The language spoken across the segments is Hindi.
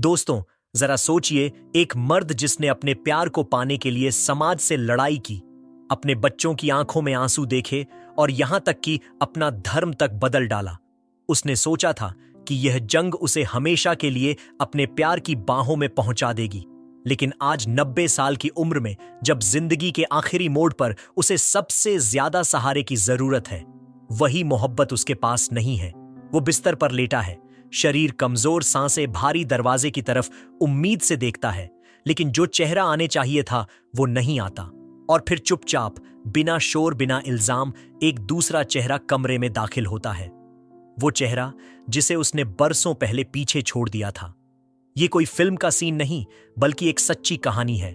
दोस्तों, जरा सोचिए, एक मर्द जिसने अपने प्यार को पाने के लिए समाज से लड़ाई की, अपने बच्चों की आंखों में आंसू देखे और यहां तक कि अपना धर्म तक बदल डाला। उसने सोचा था कि यह जंग उसे हमेशा के लिए अपने प्यार की बाहों में पहुंचा देगी। लेकिन आज 90 साल की उम्र में, जब जिंदगी के आखिरी मोड़ पर उसे सबसे ज्यादा सहारे की जरूरत है, वही मोहब्बत उसके पास नहीं है। वो बिस्तर पर लेटा है, शरीर कमजोर, सांसें भारी, दरवाजे की तरफ उम्मीद से देखता है, लेकिन जो चेहरा आने चाहिए था वो नहीं आता। और फिर चुपचाप, बिना शोर, बिना इल्जाम, एक दूसरा चेहरा कमरे में दाखिल होता है। वो चेहरा जिसे उसने बरसों पहले पीछे छोड़ दिया था। ये कोई फिल्म का सीन नहीं, बल्कि एक सच्ची कहानी है।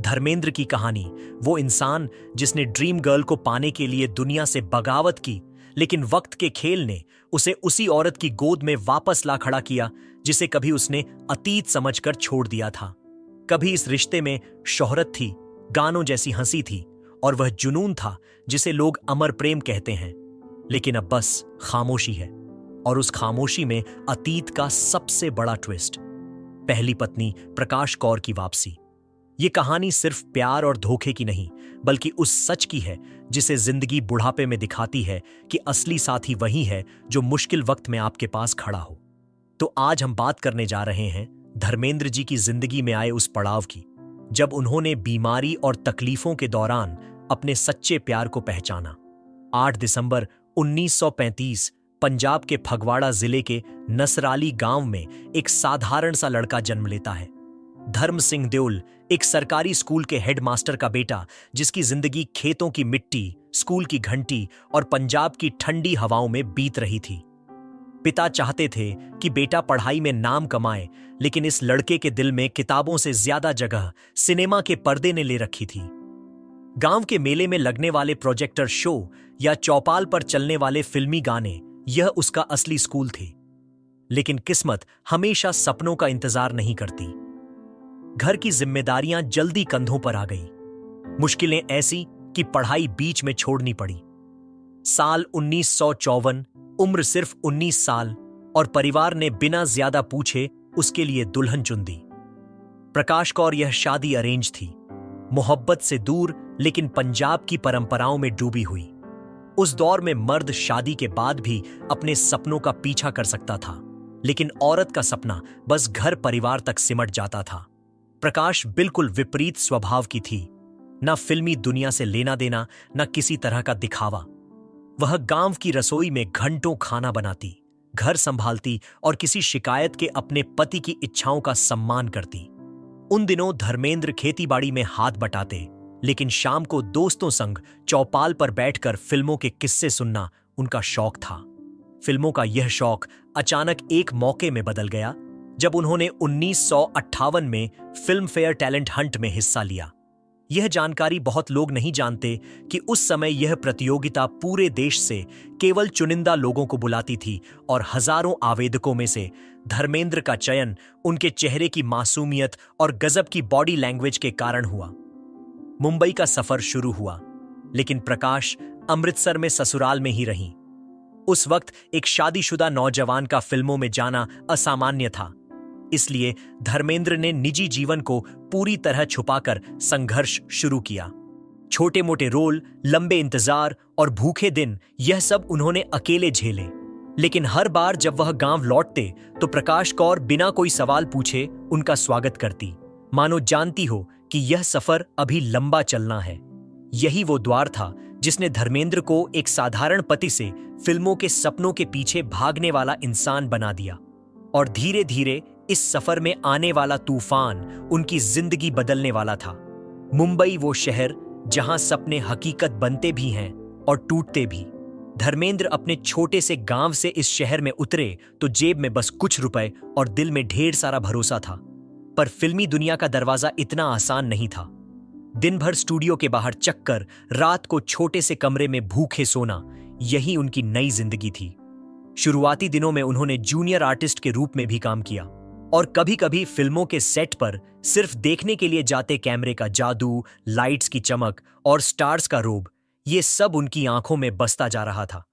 धर्मेंद्र की कहानी। वो इंसान जिसने ड्रीम गर्ल को पाने के लिए दुनिया से बगावत की, लेकिन वक्त के खेल ने उसे उसी औरत की गोद में वापस ला खड़ा किया जिसे कभी उसने अतीत समझकर छोड़ दिया था। कभी इस रिश्ते में शोहरत थी, गानों जैसी हंसी थी, और वह जुनून था जिसे लोग अमर प्रेम कहते हैं। लेकिन अब बस खामोशी है, और उस खामोशी में अतीत का सबसे बड़ा ट्विस्ट। पहली पत्नी प्रकाश कौर की वापसी। ये कहानी सिर्फ प्यार और धोखे की नहीं, बल्कि उस सच की है जिसे जिंदगी बुढ़ापे में दिखाती है कि असली साथी वही है जो मुश्किल वक्त में आपके पास खड़ा हो। तो आज हम बात करने जा रहे हैं धर्मेंद्र जी की जिंदगी में आए उस पड़ाव की, जब उन्होंने बीमारी और तकलीफों के दौरान अपने सच्चे प्यार को पहचाना। 8 दिसंबर 1935 पंजाब के फगवाड़ा जिले के नसराली गांव में एक साधारण सा लड़का जन्म लेता है। धर्म सिंह देओल, एक सरकारी स्कूल के हेडमास्टर का बेटा, जिसकी जिंदगी खेतों की मिट्टी, स्कूल की घंटी और पंजाब की ठंडी हवाओं में बीत रही थी। पिता चाहते थे कि बेटा पढ़ाई में नाम कमाए, लेकिन इस लड़के के दिल में किताबों से ज्यादा जगह सिनेमा के पर्दे ने ले रखी थी। गांव के मेले में लगने वाले प्रोजेक्टर शो या चौपाल पर चलने वाले फिल्मी गाने, यह उसका असली स्कूल थे। लेकिन किस्मत हमेशा सपनों का इंतजार नहीं करती। घर की जिम्मेदारियां जल्दी कंधों पर आ गई। मुश्किलें ऐसी कि पढ़ाई बीच में छोड़नी पड़ी। साल 1954, उम्र सिर्फ 19 साल, और परिवार ने बिना ज्यादा पूछे उसके लिए दुल्हन चुन दी। प्रकाश कौर यह शादी अरेंज थी, मोहब्बत से दूर, लेकिन पंजाब की परंपराओं में डूबी हुई। उस दौर में मर्द शादी के बाद भी अपने सपनों का पीछा कर सकता था, लेकिन औरत का सपना बस घर परिवार तक सिमट जाता था। प्रकाश बिल्कुल विपरीत स्वभाव की थी। ना फिल्मी दुनिया से लेना देना, ना किसी तरह का दिखावा। वह गांव की रसोई में घंटों खाना बनाती, घर संभालती और किसी शिकायत के अपने पति की इच्छाओं का सम्मान करती। उन दिनों धर्मेंद्र खेतीबाड़ी में हाथ बटाते, लेकिन शाम को दोस्तों संग चौपाल पर बैठकर फिल्मों के किस्से सुनना उनका शौक था। फिल्मों का यह शौक अचानक एक मौके में बदल गया, जब उन्होंने 1958 में फिल्म फेयर टैलेंट हंट में हिस्सा लिया। यह जानकारी बहुत लोग नहीं जानते कि उस समय यह प्रतियोगिता पूरे देश से केवल चुनिंदा लोगों को बुलाती थी, और हजारों आवेदकों में से धर्मेंद्र का चयन उनके चेहरे की मासूमियत और गजब की बॉडी लैंग्वेज के कारण हुआ। मुंबई का सफर शुरू हुआ, लेकिन प्रकाश अमृतसर में ससुराल में ही रहीं। उस वक्त एक शादीशुदा नौजवान का फिल्मों में जाना असामान्य था, इसलिए धर्मेंद्र ने निजी जीवन को पूरी तरह छुपाकर संघर्ष शुरू किया। छोटे मोटे रोल, लंबे इंतजार और भूखे दिन, यह सब उन्होंने अकेले झेले। लेकिन हर बार जब वह गांव लौटते तो प्रकाश कौर बिना कोई सवाल पूछे उनका स्वागत करती, मानो जानती हो कि यह सफर अभी लंबा चलना है। यही वो द्वार था जिसने धर्मेंद्र को एक साधारण पति से फिल्मों के सपनों के पीछे भागने वाला इंसान बना दिया। और धीरे धीरे इस सफर में आने वाला तूफान उनकी जिंदगी बदलने वाला था। मुंबई, वो शहर जहां सपने हकीकत बनते भी हैं और टूटते भी। धर्मेंद्र अपने छोटे से गांव से इस शहर में उतरे तो जेब में बस कुछ रुपए और दिल में ढेर सारा भरोसा था। पर फिल्मी दुनिया का दरवाजा इतना आसान नहीं था। दिन भर स्टूडियो के बाहर चक्कर, रात को छोटे से कमरे में भूखे सोना, यही उनकी नई जिंदगी थी। शुरुआती दिनों में उन्होंने जूनियर आर्टिस्ट के रूप में भी काम किया, और कभी कभी फिल्मों के सेट पर सिर्फ देखने के लिए जाते कैमरे का जादू, लाइट्स की चमक और स्टार्स का रोब, ये सब उनकी आंखों में बसता जा रहा था।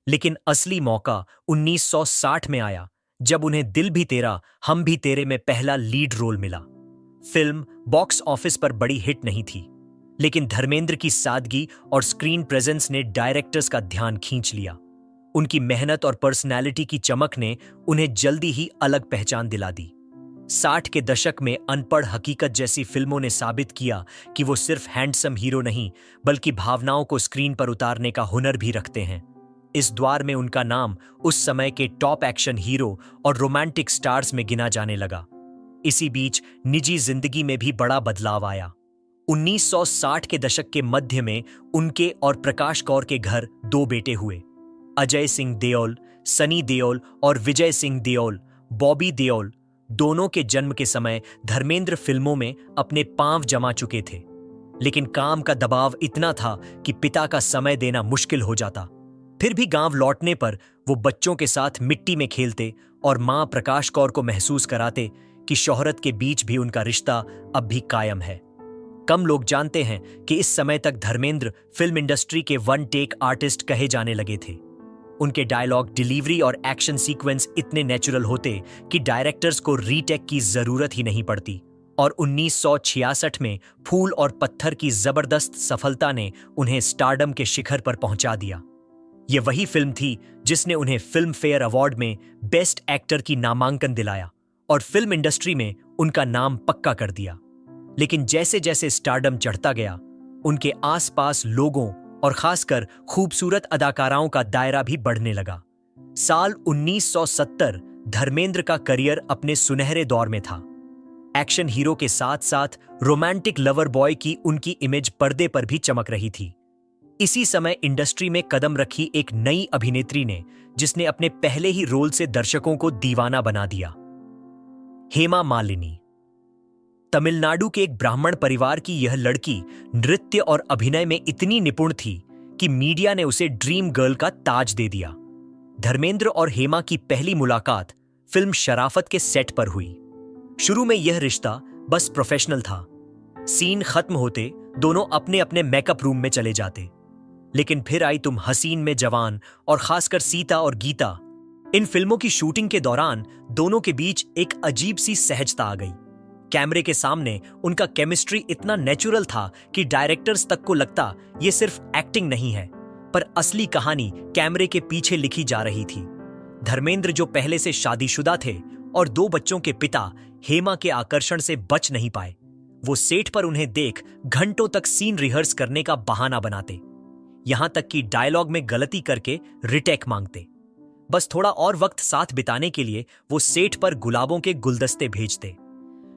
लेकिन असली मौका 1960 में आया, जब उन्हें दिल भी तेरा हम भी तेरे में पहला लीड रोल मिला। फिल्म बॉक्स ऑफिस पर बड़ी हिट नहीं थी, लेकिन धर्मेंद्र की सादगी और स्क्रीन प्रेजेंस ने डायरेक्टर्स का ध्यान खींच लिया। उनकी मेहनत और पर्सनैलिटी की चमक ने उन्हें जल्दी ही अलग पहचान दिला दी। 60 के दशक में अनपढ़ हकीकत जैसी फिल्मों ने साबित किया कि वो सिर्फ हैंडसम हीरो नहीं, बल्कि भावनाओं को स्क्रीन पर उतारने का हुनर भी रखते हैं। इस द्वार में उनका नाम उस समय के टॉप एक्शन हीरो और रोमांटिक स्टार्स में गिना जाने लगा। इसी बीच निजी जिंदगी में भी बड़ा बदलाव आया। 1960 के दशक के मध्य में उनके और प्रकाश कौर के घर 2 बेटे हुए। अजय सिंह देओल, सनी देओल और विजय सिंह देओल, बॉबी देओल, दोनों के जन्म के समय धर्मेंद्र फिल्मों में अपने पांव जमा चुके थे, लेकिन काम का दबाव इतना था कि पिता का समय देना मुश्किल हो जाता। फिर भी गांव लौटने पर वो बच्चों के साथ मिट्टी में खेलते और मां प्रकाश कौर को महसूस कराते कि शोहरत के बीच भी उनका रिश्ता अब भी कायम है। कम लोग जानते हैं कि इस समय तक धर्मेंद्र फिल्म इंडस्ट्री के वन टेक आर्टिस्ट कहे जाने लगे थे। उनके डायलॉग डिलीवरी और एक्शन सीक्वेंस इतने नेचुरल होते कि डायरेक्टर्स को रीटेक की जरूरत ही नहीं पड़ती, और 1966 में फूल और पत्थर की जबरदस्त सफलता ने उन्हें स्टारडम के शिखर पर पहुंचा दिया। ये वही फिल्म थी जिसने उन्हें फिल्म फेयर अवार्ड में बेस्ट एक्टर की नामांकन दिलाया और फिल्म इंडस्ट्री में उनका नाम पक्का कर दिया। लेकिन जैसे जैसे स्टारडम चढ़ता गया, उनके आसपास लोगों और खासकर खूबसूरत अदाकाराओं का दायरा भी बढ़ने लगा। साल 1970 धर्मेंद्र का करियर अपने सुनहरे दौर में था। एक्शन हीरो के साथ साथ रोमांटिक लवर बॉय की उनकी इमेज पर्दे पर भी चमक रही थी। इसी समय इंडस्ट्री में कदम रखी एक नई अभिनेत्री ने, जिसने अपने पहले ही रोल से दर्शकों को दीवाना बना दिया। हेमा मालिनी। तमिलनाडु के एक ब्राह्मण परिवार की यह लड़की नृत्य और अभिनय में इतनी निपुण थी कि मीडिया ने उसे ड्रीम गर्ल का ताज दे दिया। धर्मेंद्र और हेमा की पहली मुलाकात फिल्म शराफत के सेट पर हुई। शुरू में यह रिश्ता बस प्रोफेशनल था। सीन खत्म होते दोनों अपने अपने मेकअप रूम में चले जाते। लेकिन फिर आई तुम हसीन में जवान और खासकर सीता और गीता। इन फिल्मों की शूटिंग के दौरान दोनों के बीच एक अजीब सी सहजता आ गई। कैमरे के सामने उनका केमिस्ट्री इतना नेचुरल था कि डायरेक्टर्स तक को लगता ये सिर्फ एक्टिंग नहीं है, पर असली कहानी कैमरे के पीछे लिखी जा रही थी। धर्मेंद्र जो पहले से शादीशुदा थे और 2 बच्चों के पिता, हेमा के आकर्षण से बच नहीं पाए। वो सेट पर उन्हें देख घंटों तक सीन रिहर्स करने का बहाना बनाते, यहां तक कि डायलॉग में गलती करके रिटेक मांगते। बस थोड़ा और वक्त साथ बिताने के लिए वो सेट पर गुलाबों के गुलदस्ते भेजते।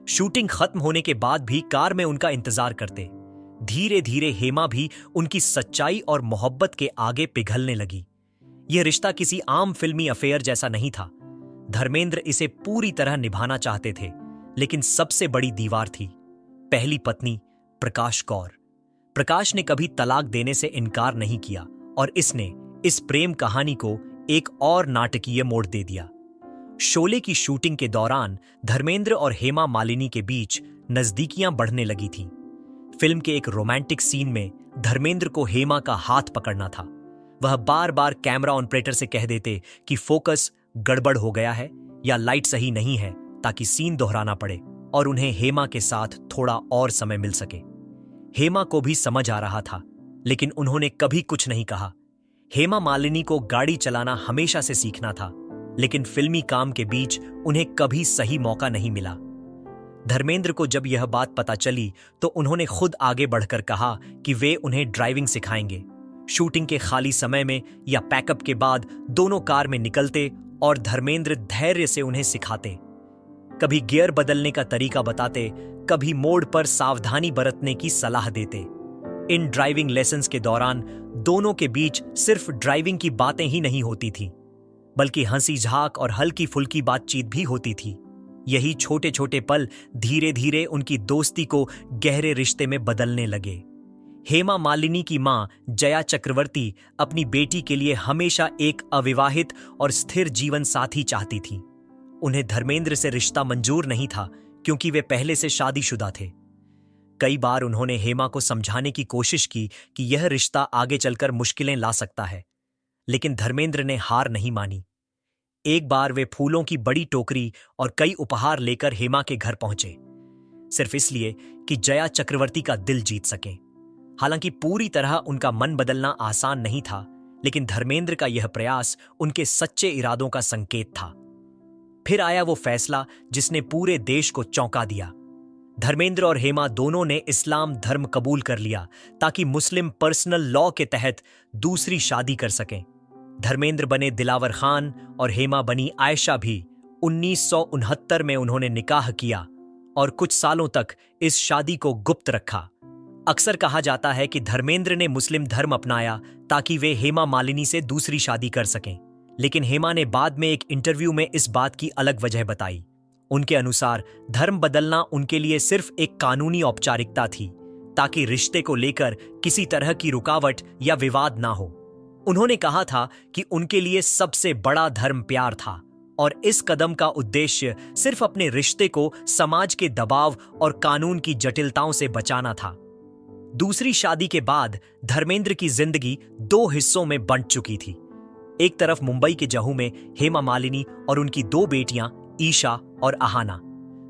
शूटिंग खत्म होने के बाद भी कार में उनका इंतजार करते। धीरे धीरे हेमा भी उनकी सच्चाई और मोहब्बत के आगे पिघलने लगी। यह रिश्ता किसी आम फिल्मी अफेयर जैसा नहीं था। धर्मेंद्र इसे पूरी तरह निभाना चाहते थे, लेकिन सबसे बड़ी दीवार थी पहली पत्नी प्रकाश कौर। प्रकाश ने कभी तलाक देने से इनकार नहीं किया और इसने इस प्रेम कहानी को एक और नाटकीय मोड़ दे दिया। शोले की शूटिंग के दौरान धर्मेंद्र और हेमा मालिनी के बीच नजदीकियां बढ़ने लगी थीं। फिल्म के एक रोमांटिक सीन में धर्मेंद्र को हेमा का हाथ पकड़ना था। वह बार बार कैमरा ऑपरेटर से कह देते कि फोकस गड़बड़ हो गया है या लाइट सही नहीं है, ताकि सीन दोहराना पड़े और उन्हें हेमा के साथ थोड़ा और समय मिल सके। हेमा को भी समझ आ रहा था, लेकिन उन्होंने कभी कुछ नहीं कहा। हेमा मालिनी को गाड़ी चलाना हमेशा से सीखना था, लेकिन फिल्मी काम के बीच उन्हें कभी सही मौका नहीं मिला। धर्मेंद्र को जब यह बात पता चली तो उन्होंने खुद आगे बढ़कर कहा कि वे उन्हें ड्राइविंग सिखाएंगे। शूटिंग के खाली समय में या पैकअप के बाद दोनों कार में निकलते और धर्मेंद्र धैर्य से उन्हें सिखाते। कभी गियर बदलने का तरीका बताते, कभी मोड़ पर सावधानी बरतने की सलाह देते। इन ड्राइविंग लेसन्स के दौरान दोनों के बीच सिर्फ ड्राइविंग की बातें ही नहीं होती थी, बल्कि हंसी झाक और हल्की फुल्की बातचीत भी होती थी। यही छोटे छोटे पल धीरे धीरे उनकी दोस्ती को गहरे रिश्ते में बदलने लगे। हेमा मालिनी की मां जया चक्रवर्ती अपनी बेटी के लिए हमेशा एक अविवाहित और स्थिर जीवन साथी चाहती थी। उन्हें धर्मेंद्र से रिश्ता मंजूर नहीं था, क्योंकि वे पहले से शादीशुदा थे। कई बार उन्होंने हेमा को समझाने की कोशिश की कि यह रिश्ता आगे चलकर मुश्किलें ला सकता है, लेकिन धर्मेंद्र ने हार नहीं मानी। एक बार वे फूलों की बड़ी टोकरी और कई उपहार लेकर हेमा के घर पहुंचे, सिर्फ इसलिए कि जया चक्रवर्ती का दिल जीत सकें। हालांकि पूरी तरह उनका मन बदलना आसान नहीं था, लेकिन धर्मेंद्र का यह प्रयास उनके सच्चे इरादों का संकेत था। फिर आया वो फैसला जिसने पूरे देश को चौंका दिया। धर्मेंद्र और हेमा दोनों ने इस्लाम धर्म कबूल कर लिया ताकि मुस्लिम पर्सनल लॉ के तहत दूसरी शादी कर सकें। धर्मेंद्र बने दिलावर खान और हेमा बनी आयशा भी। 1969 में उन्होंने निकाह किया और कुछ सालों तक इस शादी को गुप्त रखा। अक्सर कहा जाता है कि धर्मेंद्र ने मुस्लिम धर्म अपनाया ताकि वे हेमा मालिनी से दूसरी शादी कर सकें, लेकिन हेमा ने बाद में एक इंटरव्यू में इस बात की अलग वजह बताई। उनके अनुसार धर्म बदलना उनके लिए सिर्फ एक कानूनी औपचारिकता थी ताकि रिश्ते को लेकर किसी तरह की रुकावट या विवाद ना हो। उन्होंने कहा था कि उनके लिए सबसे बड़ा धर्म प्यार था और इस कदम का उद्देश्य सिर्फ अपने रिश्ते को समाज के दबाव और कानून की जटिलताओं से बचाना था। दूसरी शादी के बाद धर्मेंद्र की जिंदगी दो हिस्सों में बंट चुकी थी। एक तरफ मुंबई के जहू में हेमा मालिनी और उनकी दो बेटियां ईशा और आहाना,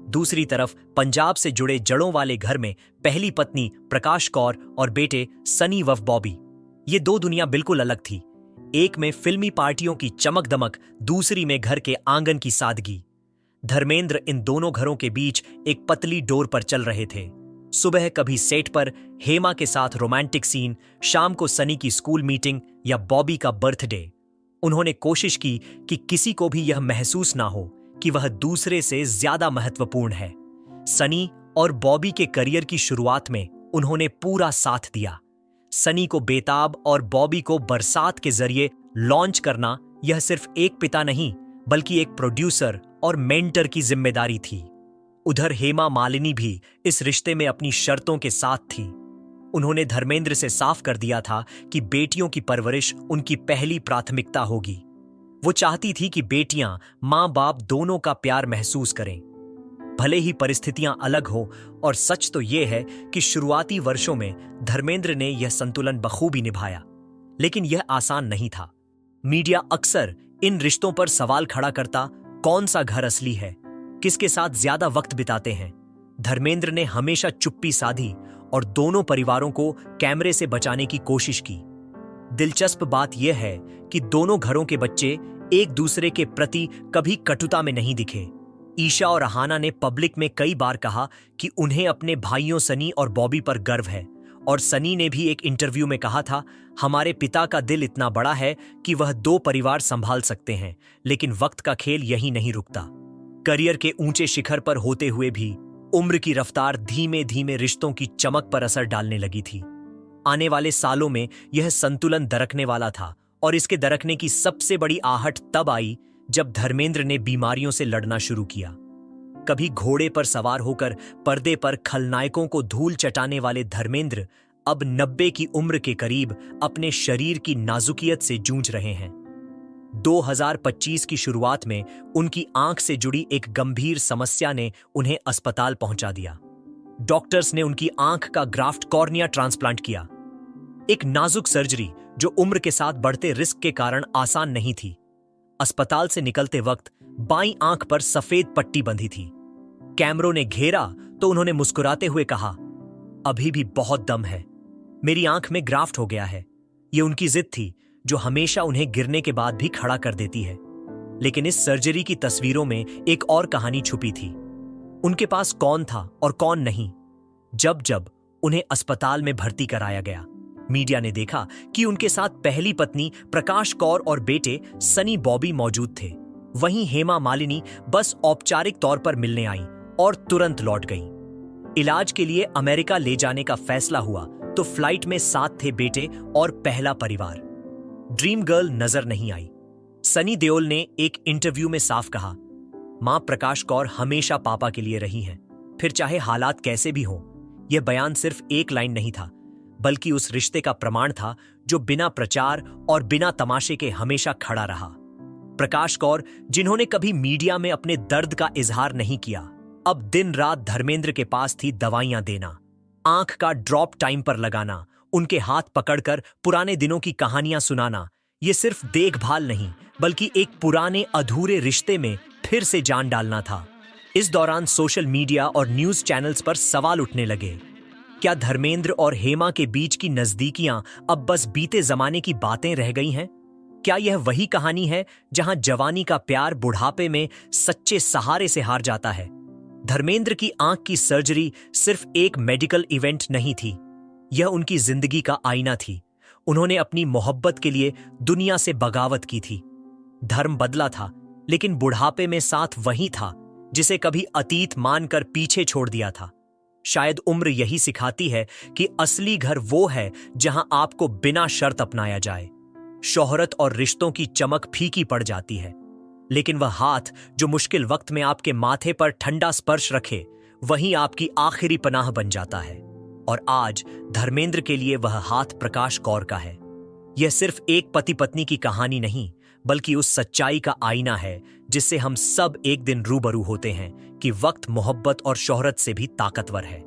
दूसरी तरफ पंजाब से जुड़े जड़ों वाले घर में पहली पत्नी प्रकाश कौर और बेटे सनी व बॉबी। ये दो दुनिया बिल्कुल अलग थी। एक में फिल्मी पार्टियों की चमक दमक, दूसरी में घर के आंगन की सादगी। धर्मेंद्र इन दोनों घरों के बीच एक पतली डोर पर चल रहे थे। सुबह कभी सेट पर हेमा के साथ रोमांटिक सीन, शाम को सनी की स्कूल मीटिंग या बॉबी का बर्थडे। उन्होंने कोशिश की कि किसी को भी यह महसूस ना हो कि वह दूसरे से ज्यादा महत्वपूर्ण है। सनी और बॉबी के करियर की शुरुआत में उन्होंने पूरा साथ दिया। सनी को बेताब और बॉबी को बरसात के जरिए लॉन्च करना यह सिर्फ एक पिता नहीं बल्कि एक प्रोड्यूसर और मेंटर की जिम्मेदारी थी। उधर हेमा मालिनी भी इस रिश्ते में अपनी शर्तों के साथ थी। उन्होंने धर्मेंद्र से साफ कर दिया था कि बेटियों की परवरिश उनकी पहली प्राथमिकता होगी। वो चाहती थी कि बेटियां मां बाप दोनों का प्यार महसूस करें, भले ही परिस्थितियां अलग हो। और सच तो यह है कि शुरुआती वर्षों में धर्मेंद्र ने यह संतुलन बखूबी निभाया, लेकिन यह आसान नहीं था। मीडिया अक्सर इन रिश्तों पर सवाल खड़ा करता, कौन सा घर असली है, किसके साथ ज्यादा वक्त बिताते हैं। धर्मेंद्र ने हमेशा चुप्पी साधी और दोनों परिवारों को कैमरे से बचाने की कोशिश की। दिलचस्प बात यह है कि दोनों घरों के बच्चे एक दूसरे के प्रति कभी कटुता में नहीं दिखे। ईशा और आहाना ने पब्लिक में कई बार कहा कि उन्हें अपने भाइयों सनी और बॉबी पर गर्व है, और सनी ने भी एक इंटरव्यू में कहा था, हमारे पिता का दिल इतना बड़ा है कि वह दो परिवार संभाल सकते हैं। लेकिन वक्त का खेल यही नहीं रुकता। करियर के ऊंचे शिखर पर होते हुए भी उम्र की रफ्तार धीमे धीमे रिश्तों की चमक पर असर डालने लगी थी। आने वाले सालों में यह संतुलन दरकने वाला था, और इसके दरकने की सबसे बड़ी आहट तब आई जब धर्मेंद्र ने बीमारियों से लड़ना शुरू किया। कभी घोड़े पर सवार होकर पर्दे पर खलनायकों को धूल चटाने वाले धर्मेंद्र अब 90 की उम्र के करीब अपने शरीर की नाजुकियत से जूझ रहे हैं। 2025 की शुरुआत में उनकी आंख से जुड़ी एक गंभीर समस्या ने उन्हें अस्पताल पहुंचा दिया। डॉक्टर्स ने उनकी आंख का ग्राफ्ट कॉर्निया ट्रांसप्लांट किया, एक नाजुक सर्जरी जो उम्र के साथ बढ़ते रिस्क के कारण आसान नहीं थी। अस्पताल से निकलते वक्त बाईं आंख पर सफेद पट्टी बंधी थी। कैमरों ने घेरा तो उन्होंने मुस्कुराते हुए कहा, अभी भी बहुत दम है, मेरी आंख में ग्राफ्ट हो गया है। ये उनकी जिद थी जो हमेशा उन्हें गिरने के बाद भी खड़ा कर देती है। लेकिन इस सर्जरी की तस्वीरों में एक और कहानी छुपी थी। उनके पास कौन था और कौन नहीं। जब जब उन्हें अस्पताल में भर्ती कराया गया, मीडिया ने देखा कि उनके साथ पहली पत्नी प्रकाश कौर और बेटे सनी बॉबी मौजूद थे। वहीं हेमा मालिनी बस औपचारिक तौर पर मिलने आई और तुरंत लौट गई। इलाज के लिए अमेरिका ले जाने का फैसला हुआ तो फ्लाइट में साथ थे बेटे और पहला परिवार। ड्रीम गर्ल नजर नहीं आई। सनी देओल ने एक इंटरव्यू में साफ कहा, मां प्रकाश कौर हमेशा पापा के लिए रही हैं, फिर चाहे हालात कैसे भी हों। यह बयान सिर्फ एक लाइन नहीं था, बल्कि उस रिश्ते का प्रमाण था जो बिना प्रचार और बिना तमाशे के हमेशा खड़ा रहा। प्रकाश कौर, जिन्होंने कभी मीडिया में अपने दर्द का इजहार नहीं किया, अब दिन रात धर्मेंद्र के पास थी दवाइयां देना, आंख का ड्रॉप टाइम पर लगाना, उनके हाथ पकड़कर पुराने दिनों की कहानियां सुनाना। ये सिर्फ देखभाल नहीं बल्कि एक पुराने अधूरे रिश्ते में फिर से जान डालना था। इस दौरान सोशल मीडिया और न्यूज चैनल्स पर सवाल उठने लगे। क्या धर्मेंद्र और हेमा के बीच की नजदीकियां अब बस बीते जमाने की बातें रह गई हैं? क्या यह वही कहानी है जहां जवानी का प्यार बुढ़ापे में सच्चे सहारे से हार जाता है? धर्मेंद्र की आंख की सर्जरी सिर्फ एक मेडिकल इवेंट नहीं थी, यह उनकी जिंदगी का आईना थी। उन्होंने अपनी मोहब्बत के लिए दुनिया से बगावत की थी। धर्म बदला था, लेकिन बुढ़ापे में साथ वही था जिसे कभी अतीत मानकर पीछे छोड़ दिया था। शायद उम्र यही सिखाती है कि असली घर वो है जहां आपको बिना शर्त अपनाया जाए। शोहरत और रिश्तों की चमक फीकी पड़ जाती है, लेकिन वह हाथ जो मुश्किल वक्त में आपके माथे पर ठंडा स्पर्श रखे, वही आपकी आखिरी पनाह बन जाता है। और आज धर्मेंद्र के लिए वह हाथ प्रकाश कौर का है। यह सिर्फ एक पति पत्नी की कहानी नहीं, बल्कि उस सच्चाई का आईना है जिससे हम सब एक दिन रूबरू होते हैं कि वक्त मोहब्बत और शोहरत से भी ताकतवर है।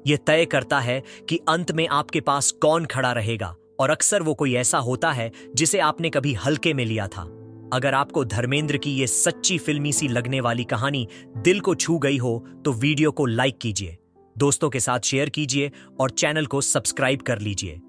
यह तय करता है कि अंत में आपके पास कौन खड़ा रहेगा, और अक्सर वो कोई ऐसा होता है जिसे आपने कभी हल्के में लिया था। अगर आपको धर्मेंद्र की ये सच्ची फिल्मी सी लगने वाली कहानी दिल को छू गई हो तो वीडियो को लाइक कीजिए, दोस्तों के साथ शेयर कीजिए और चैनल को सब्सक्राइब कर लीजिए।